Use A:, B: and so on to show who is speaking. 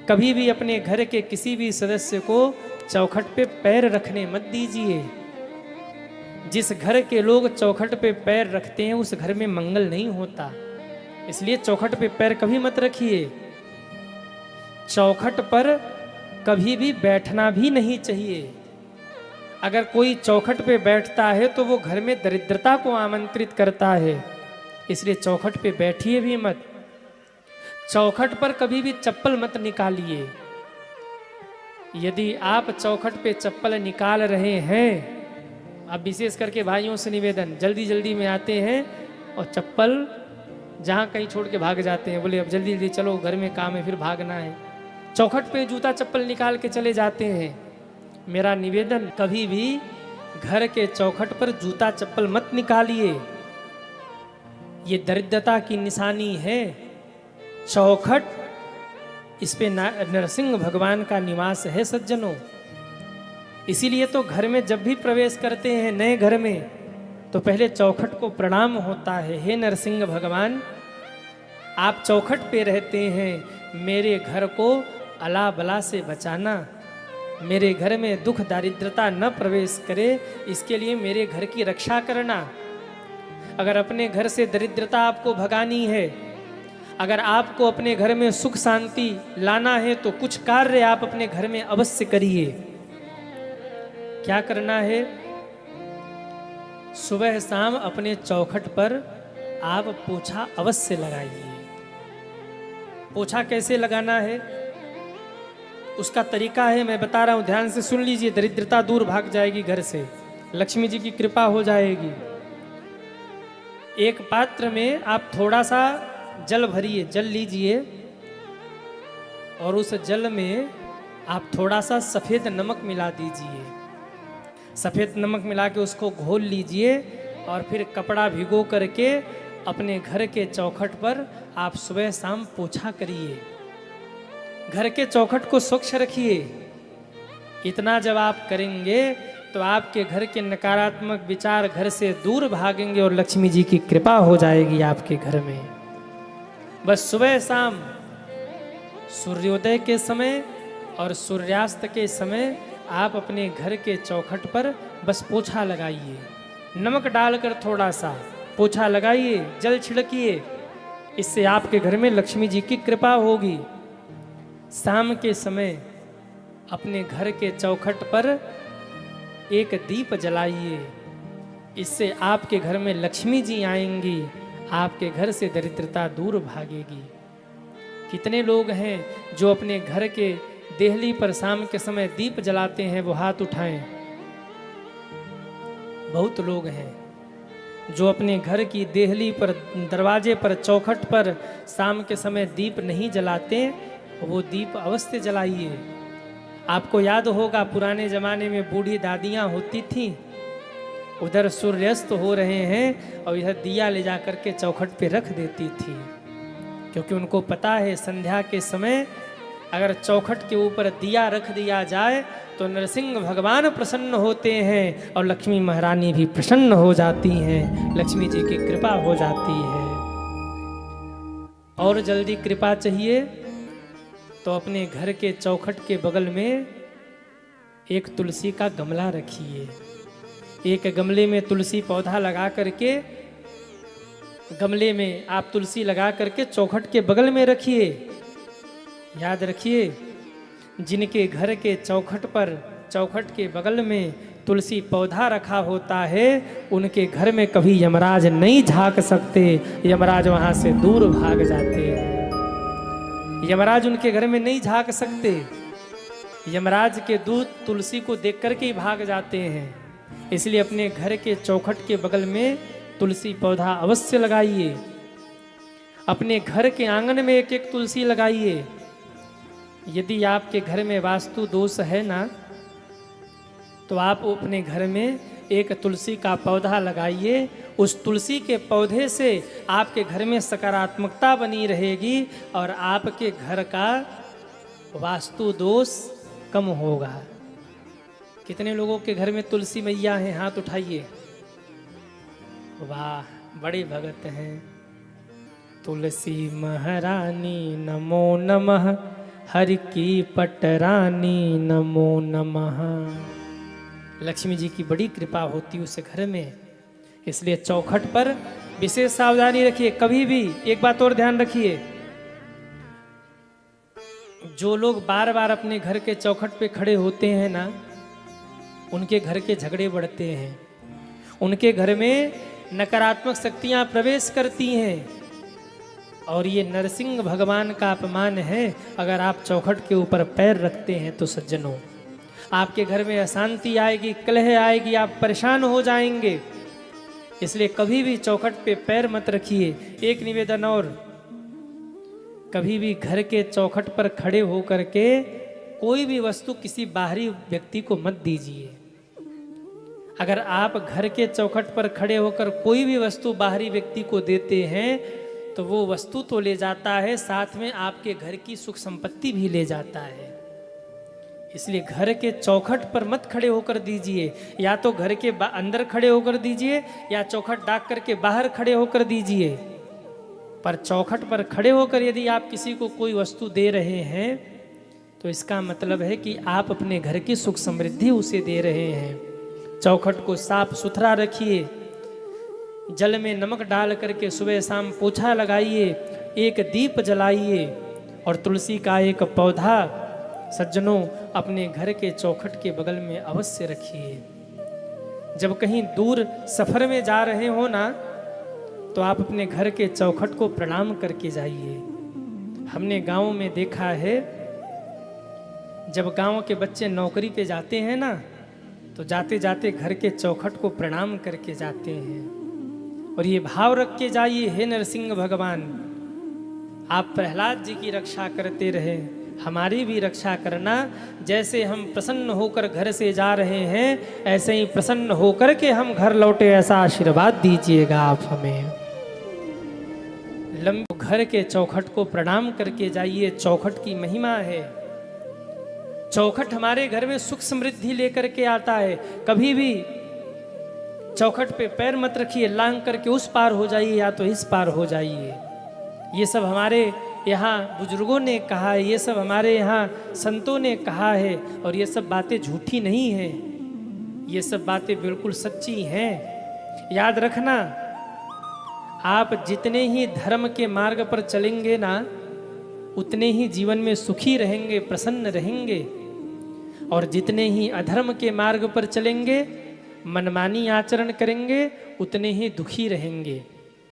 A: कभी भी अपने घर के किसी भी सदस्य को चौखट पे पैर रखने मत दीजिए। जिस घर के लोग चौखट पे पैर रखते हैं उस घर में मंगल नहीं होता, इसलिए चौखट पे पैर कभी मत रखिए। चौखट पर कभी भी बैठना भी नहीं चाहिए। अगर कोई चौखट पे बैठता है तो वो घर में दरिद्रता को आमंत्रित करता है, इसलिए चौखट पे बैठिए भी मत। चौखट पर कभी भी चप्पल मत निकालिए। यदि आप चौखट पे चप्पल निकाल रहे हैं, अब विशेष करके भाइयों से निवेदन, जल्दी जल्दी में आते हैं और चप्पल जहाँ कहीं छोड़ के भाग जाते हैं, बोले अब जल्दी जल्दी चलो घर में काम है, फिर भागना है। चौखट पे जूता चप्पल निकाल के चले जाते हैं। मेरा निवेदन, कभी भी घर के चौखट पर जूता चप्पल मत निकालिए, ये दरिद्रता की निशानी है। चौखट, इस पे नरसिंह भगवान का निवास है सज्जनों। इसीलिए तो घर में जब भी प्रवेश करते हैं नए घर में, तो पहले चौखट को प्रणाम होता है। हे नरसिंह भगवान, आप चौखट पे रहते हैं, मेरे घर को अला बला से बचाना, मेरे घर में दुख दारिद्रता न प्रवेश करे, इसके लिए मेरे घर की रक्षा करना। अगर अपने घर से दरिद्रता आपको भगानी है, अगर आपको अपने घर में सुख शांति लाना है, तो कुछ कार्य आप अपने घर में अवश्य करिए। क्या करना है? सुबह शाम अपने चौखट पर आप पोछा अवश्य लगाइए। पोछा कैसे लगाना है उसका तरीका है, मैं बता रहा हूं, ध्यान से सुन लीजिए। दरिद्रता दूर भाग जाएगी घर से, लक्ष्मी जी की कृपा हो जाएगी। एक पात्र में आप थोड़ा सा जल भरिए, जल लीजिए और उस जल में आप थोड़ा सा सफ़ेद नमक मिला दीजिए। सफ़ेद नमक मिला के उसको घोल लीजिए और फिर कपड़ा भिगो करके अपने घर के चौखट पर आप सुबह शाम पोछा करिए। घर के चौखट को स्वच्छ रखिए। इतना जब आप करेंगे तो आपके घर के नकारात्मक विचार घर से दूर भागेंगे और लक्ष्मी जी की कृपा हो जाएगी आपके घर में। बस सुबह शाम सूर्योदय के समय और सूर्यास्त के समय आप अपने घर के चौखट पर बस पोछा लगाइए। नमक डालकर थोड़ा सा पोछा लगाइए, जल छिड़किए, इससे आपके घर में लक्ष्मी जी की कृपा होगी। शाम के समय अपने घर के चौखट पर एक दीप जलाइए, इससे आपके घर में लक्ष्मी जी आएंगी, आपके घर से दरिद्रता दूर भागेगी। कितने लोग हैं जो अपने घर के देहली पर शाम के समय दीप जलाते हैं, वो हाथ उठाएं। बहुत लोग हैं जो अपने घर की देहली पर, दरवाजे पर, चौखट पर शाम के समय दीप नहीं जलाते, वो दीप अवश्य जलाइए। आपको याद होगा पुराने ज़माने में बूढ़ी दादियाँ होती थीं, उधर सूर्यास्त हो रहे हैं और यह दिया ले जा कर के चौखट पे रख देती थी, क्योंकि उनको पता है संध्या के समय अगर चौखट के ऊपर दिया रख दिया जाए तो नरसिंह भगवान प्रसन्न होते हैं और लक्ष्मी महारानी भी प्रसन्न हो जाती हैं, लक्ष्मी जी की कृपा हो जाती है। और जल्दी कृपा चाहिए तो अपने घर के चौखट के बगल में एक तुलसी का गमला रखिए। एक गमले में तुलसी पौधा लगा करके, गमले में आप तुलसी लगा करके चौखट के बगल में रखिए। याद रखिए, जिनके घर के चौखट पर, चौखट के बगल में तुलसी पौधा रखा होता है, उनके घर में कभी यमराज नहीं झांक सकते, यमराज वहां से दूर भाग जाते हैं। यमराज उनके घर में नहीं झांक सकते, यमराज के दूत तुलसी को देख करके ही भाग जाते हैं। इसलिए अपने घर के चौखट के बगल में तुलसी पौधा अवश्य लगाइए। अपने घर के आंगन में एक एक तुलसी लगाइए। यदि आपके घर में वास्तु दोष है ना, तो आप अपने घर में एक तुलसी का पौधा लगाइए। उस तुलसी के पौधे से आपके घर में सकारात्मकता बनी रहेगी और आपके घर का वास्तु दोष कम होगा। कितने लोगों के घर में तुलसी मैया हैं? हाथ उठाइए। वाह, बड़े भगत हैं। तुलसी महारानी नमो नमः, हरि की पटरानी नमो नमः। लक्ष्मी जी की बड़ी कृपा होती उस घर में, इसलिए चौखट पर विशेष सावधानी रखिए। कभी भी एक बात और ध्यान रखिए, जो लोग बार बार अपने घर के चौखट पे खड़े होते हैं ना, उनके घर के झगड़े बढ़ते हैं, उनके घर में नकारात्मक शक्तियां प्रवेश करती हैं। और ये नरसिंह भगवान का अपमान है अगर आप चौखट के ऊपर पैर रखते हैं तो सज्जनों, आपके घर में अशांति आएगी, कलह आएगी, आप परेशान हो जाएंगे। इसलिए कभी भी चौखट पे पैर मत रखिए। एक निवेदन और, कभी भी घर के चौखट पर खड़े होकर के कोई भी वस्तु किसी बाहरी व्यक्ति को मत दीजिए। अगर आप घर के चौखट पर खड़े होकर कोई भी वस्तु बाहरी व्यक्ति को देते हैं तो वो वस्तु तो ले जाता है, साथ में आपके घर की सुख संपत्ति भी ले जाता है। इसलिए घर के चौखट पर मत खड़े होकर दीजिए, या तो घर के अंदर खड़े होकर दीजिए या चौखट डाक करके बाहर खड़े होकर दीजिए। पर चौखट पर खड़े होकर यदि आप किसी को कोई वस्तु दे रहे हैं तो इसका मतलब है कि आप अपने घर की सुख समृद्धि उसे दे रहे हैं। चौखट को साफ सुथरा रखिए, जल में नमक डाल करके सुबह शाम पोछा लगाइए, एक दीप जलाइए और तुलसी का एक पौधा सज्जनों अपने घर के चौखट के बगल में अवश्य रखिए। जब कहीं दूर सफर में जा रहे हो ना, तो आप अपने घर के चौखट को प्रणाम करके जाइए। हमने गांव में देखा है, जब गांव के बच्चे नौकरी पे जाते हैं ना, तो जाते जाते घर के चौखट को प्रणाम करके जाते हैं और ये भाव रख के जाइए, हे नरसिंह भगवान, आप प्रहलाद जी की रक्षा करते रहे, हमारी भी रक्षा करना। जैसे हम प्रसन्न होकर घर से जा रहे हैं, ऐसे ही प्रसन्न होकर के हम घर लौटे, ऐसा आशीर्वाद दीजिएगा आप हमें। लंबे घर के चौखट को प्रणाम करके जाइए। चौखट की महिमा है। चौखट हमारे घर में सुख समृद्धि लेकर के आता है। कभी भी चौखट पे पैर मत रखिए, लांग करके उस पार हो जाइए या तो इस पार हो जाइए। ये सब हमारे यहाँ बुजुर्गों ने कहा है, ये सब हमारे यहाँ संतों ने कहा है, और ये सब बातें झूठी नहीं हैं, ये सब बातें बिल्कुल सच्ची हैं। याद रखना, आप जितने ही धर्म के मार्ग पर चलेंगे ना, उतने ही जीवन में सुखी रहेंगे, प्रसन्न रहेंगे। और जितने ही अधर्म के मार्ग पर चलेंगे, मनमानी आचरण करेंगे, उतने ही दुखी रहेंगे।